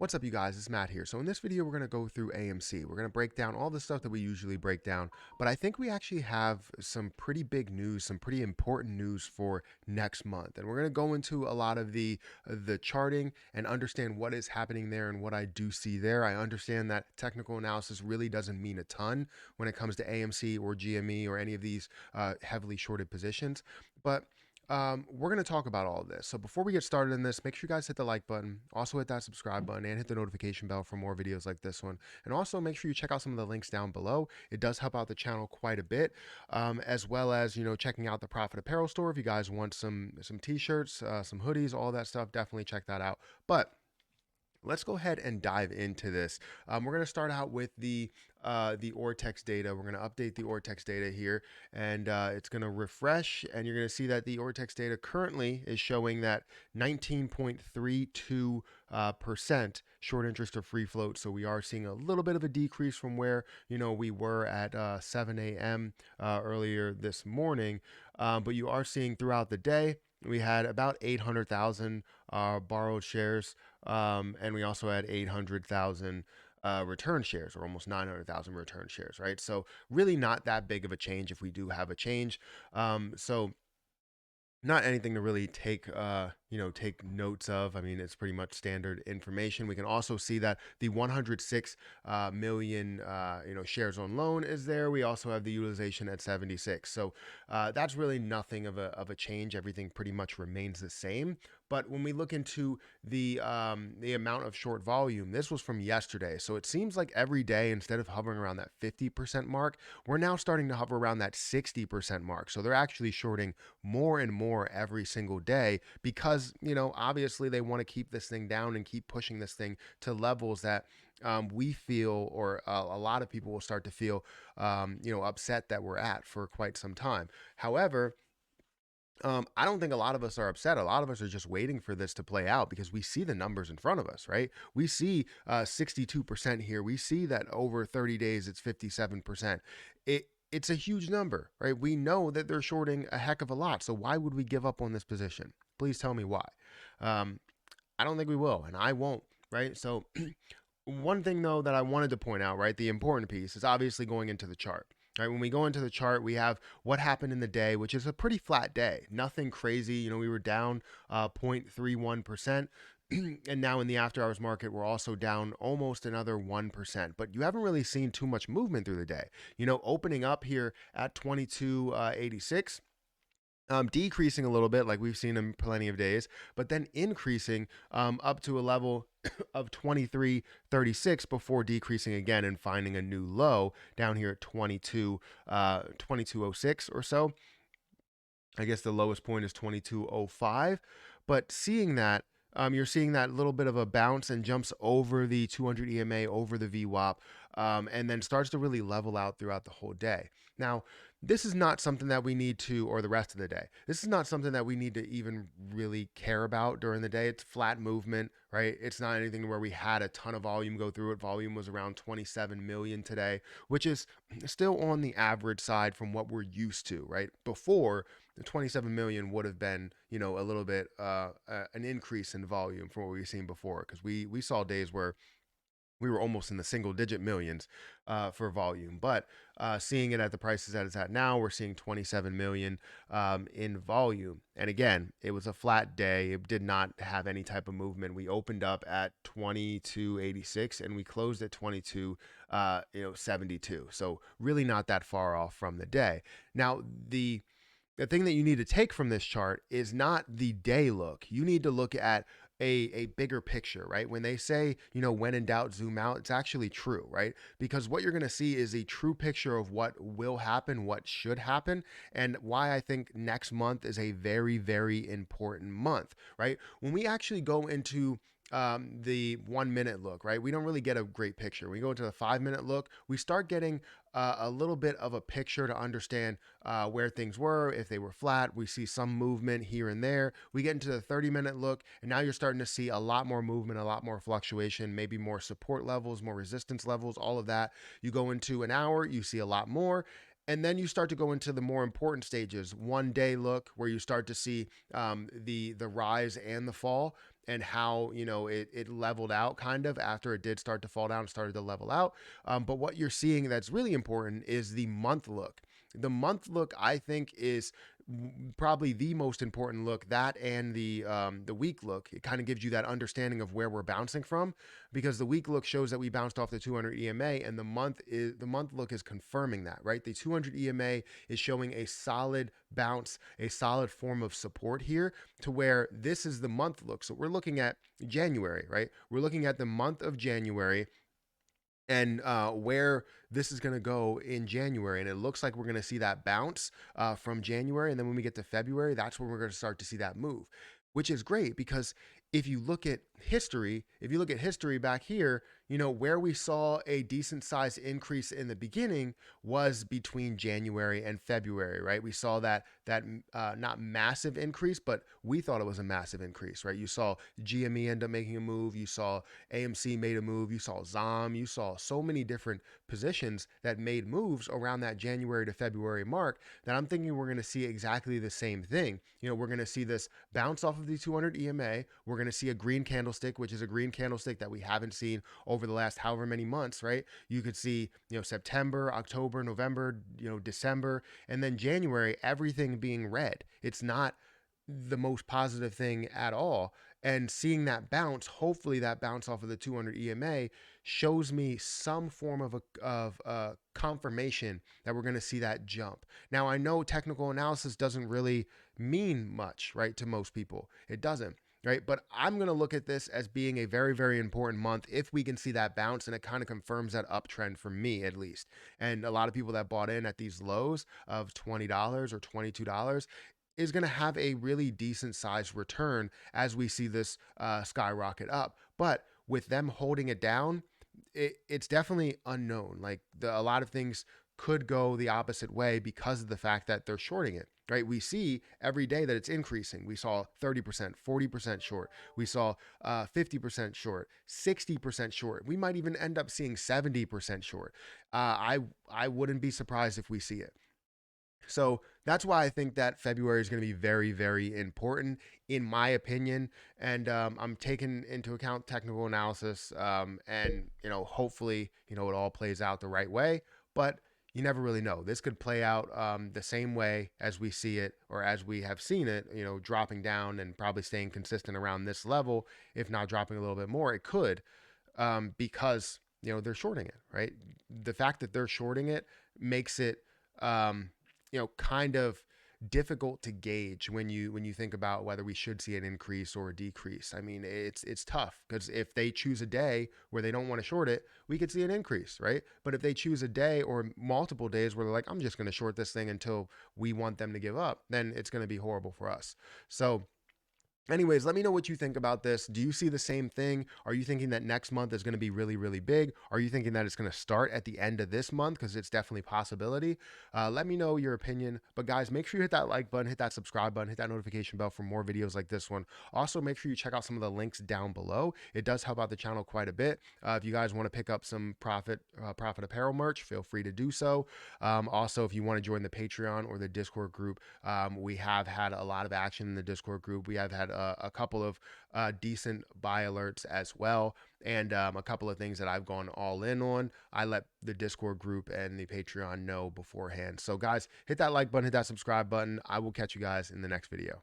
What's up, you guys? It's Matt here. So in this video, we're going to go through AMC. We're going to break down all the stuff that we usually break down, but I think we actually have some pretty big news, some pretty important news for next month. And we're going to go into a lot of the charting and understand what is happening there and what I do see there. I understand that technical analysis really doesn't mean a ton when it comes to AMC or GME or any of these heavily shorted positions, but we're going to talk about all of this. So before we get started in this, make sure you guys hit the like button, also hit that subscribe button, and hit the notification bell for more videos like this one. And also make sure you check out some of the links down below. It does help out the channel quite a bit, as well as checking out the Profit Apparel store if you guys want some t-shirts, some hoodies, all that stuff. Definitely check that out. But let's go ahead and dive into this. We're going to start out with the Ortex data. We're going to update the Ortex data here, and it's going to refresh, and you're going to see that the Ortex data currently is showing that 19.32% short interest or free float. So we are seeing a little bit of a decrease from where we were at 7 a.m. Earlier this morning, but you are seeing throughout the day we had about 800,000 borrowed shares, and we also had 800,000 return shares, or almost 900,000 return shares, right? So really not that big of a change if we do have a change. So not anything to really take notes of. I mean, it's pretty much standard information. We can also see that the 106 million shares on loan is there. We also have the utilization at 76. So that's really nothing of a change. Everything pretty much remains the same. But when we look into the amount of short volume, this was from yesterday. So it seems like every day, instead of hovering around that 50% mark, we're now starting to hover around that 60% mark. So they're actually shorting more and more every single day because, obviously they want to keep this thing down and keep pushing this thing to levels that we feel, or a lot of people will start to feel, upset that we're at for quite some time. However, I don't think a lot of us are upset. A lot of us are just waiting for this to play out because we see the numbers in front of us, right? We see 62% here. We see that over 30 days, it's 57%. It's a huge number, right? We know that they're shorting a heck of a lot. So why would we give up on this position? Please tell me why. Um, I don't think we will, and I won't, right? So one thing though that I wanted to point out, right, the important piece is obviously going into the chart. Right, when we go into the chart, we have what happened in the day, which is a pretty flat day. Nothing crazy. We were down 0.31%. And now in the after hours market, we're also down almost another 1%. But you haven't really seen too much movement through the day. Opening up here at 22.86. Decreasing a little bit, like we've seen in plenty of days, but then increasing up to a level of 23.36 before decreasing again and finding a new low down here at 22.06 or so. I guess the lowest point is 22.05, but seeing that, you're seeing that little bit of a bounce and jumps over the 200 EMA, over the VWAP, and then starts to really level out throughout the whole day. Now, this is not something that we need to, or the rest of the day, this is not something that we need to even really care about during the day. It's flat movement, right? It's not anything where we had a ton of volume go through it. Volume was around 27 million today, which is still on the average side from what we're used to, right? Before, the 27 million would have been, a little bit an increase in volume from what we've seen before, because we saw days where we were almost in the single digit millions for volume. But seeing it at the prices that it's at now, we're seeing 27 million in volume. And again, it was a flat day. It did not have any type of movement. We opened up at 22.86 and we closed at 22.72. So really not that far off from the day. Now, the thing that you need to take from this chart is not the day look. You need to look at a bigger picture, right? When they say, when in doubt, zoom out, it's actually true, right? Because what you're going to see is a true picture of what will happen, what should happen, and why I think next month is a very, very important month, right? When we actually go into the 1 minute look, right? We don't really get a great picture. When we go into the 5 minute look, we start getting a little bit of a picture to understand where things were. If they were flat, we see some movement here and there. We get into the 30 minute look, and now you're starting to see a lot more movement, a lot more fluctuation, maybe more support levels, more resistance levels, all of that. You go into an hour, you see a lot more. And then you start to go into the more important stages, 1 day look, where you start to see the rise and the fall. and how, it leveled out kind of after it did start to fall down, started to level out. But what you're seeing that's really important is the month look. The month look, I think, is probably the most important look. That and the week look, it kind of gives you that understanding of where we're bouncing from, because the week look shows that we bounced off the 200 EMA, and the month look is confirming that, right? The 200 EMA is showing a solid bounce, a solid form of support here, to where this is the month look. So we're looking at January, right? We're looking at the month of January, and where this is going to go in January. And it looks like we're going to see that bounce from January. And then when we get to February, that's when we're going to start to see that move, which is great because if you look at history back here, where we saw a decent size increase in the beginning was between January and February, right? We saw that not massive increase, but we thought it was a massive increase, right? You saw GME end up making a move, you saw AMC made a move, you saw ZOM, you saw so many different positions that made moves around that January to February mark, that I'm thinking we're going to see exactly the same thing. We're going to see this bounce off of the 200 EMA. We're going to see a green candlestick, which is a green candlestick that we haven't seen over the last however many months, right? You could see, September, October, November, December, and then January, everything being red. It's not the most positive thing at all. And seeing that bounce, hopefully that bounce off of the 200 EMA shows me some form of confirmation that we're going to see that jump. Now, I know technical analysis doesn't really mean much, right, to most people. It doesn't. Right. But I'm going to look at this as being a very, very important month if we can see that bounce, and it kind of confirms that uptrend for me, at least. And a lot of people that bought in at these lows of $20 or $22 is going to have a really decent sized return as we see this skyrocket up. But with them holding it down, it's definitely unknown. Like a lot of things could go the opposite way because of the fact that they're shorting it. Right, we see every day that it's increasing. We saw 30%, 40% short. We saw 50% short, 60% short. We might even end up seeing 70% short. I wouldn't be surprised if we see it. So that's why I think that February is going to be very, very important, in my opinion. And I'm taking into account technical analysis, and hopefully, it all plays out the right way. But you never really know. This could play out the same way as we see it, or as we have seen it, dropping down and probably staying consistent around this level, if not dropping a little bit more. It could, because they're shorting it, right? The fact that they're shorting it makes it kind of difficult to gauge when you think about whether we should see an increase or a decrease. I mean, it's tough, because if they choose a day where they don't want to short it, we could see an increase, right? But if they choose a day or multiple days where they're like, I'm just going to short this thing until we want them to give up, then it's going to be horrible for us. So anyways, let me know what you think about this. Do you see the same thing? Are you thinking that next month is going to be really, really big? Are you thinking that it's going to start at the end of this month? Because it's definitely a possibility. Let me know your opinion. But guys, make sure you hit that like button, hit that subscribe button, hit that notification bell for more videos like this one. Also, make sure you check out some of the links down below. It does help out the channel quite a bit. If you guys want to pick up some profit apparel merch, feel free to do so. Also, if you want to join the Patreon or the Discord group, we have had a lot of action in the Discord group. We have had a couple of decent buy alerts as well, and a couple of things that I've gone all in on. I let the Discord group and the Patreon know beforehand. So guys, hit that like button, hit that subscribe button. I will catch you guys in the next video.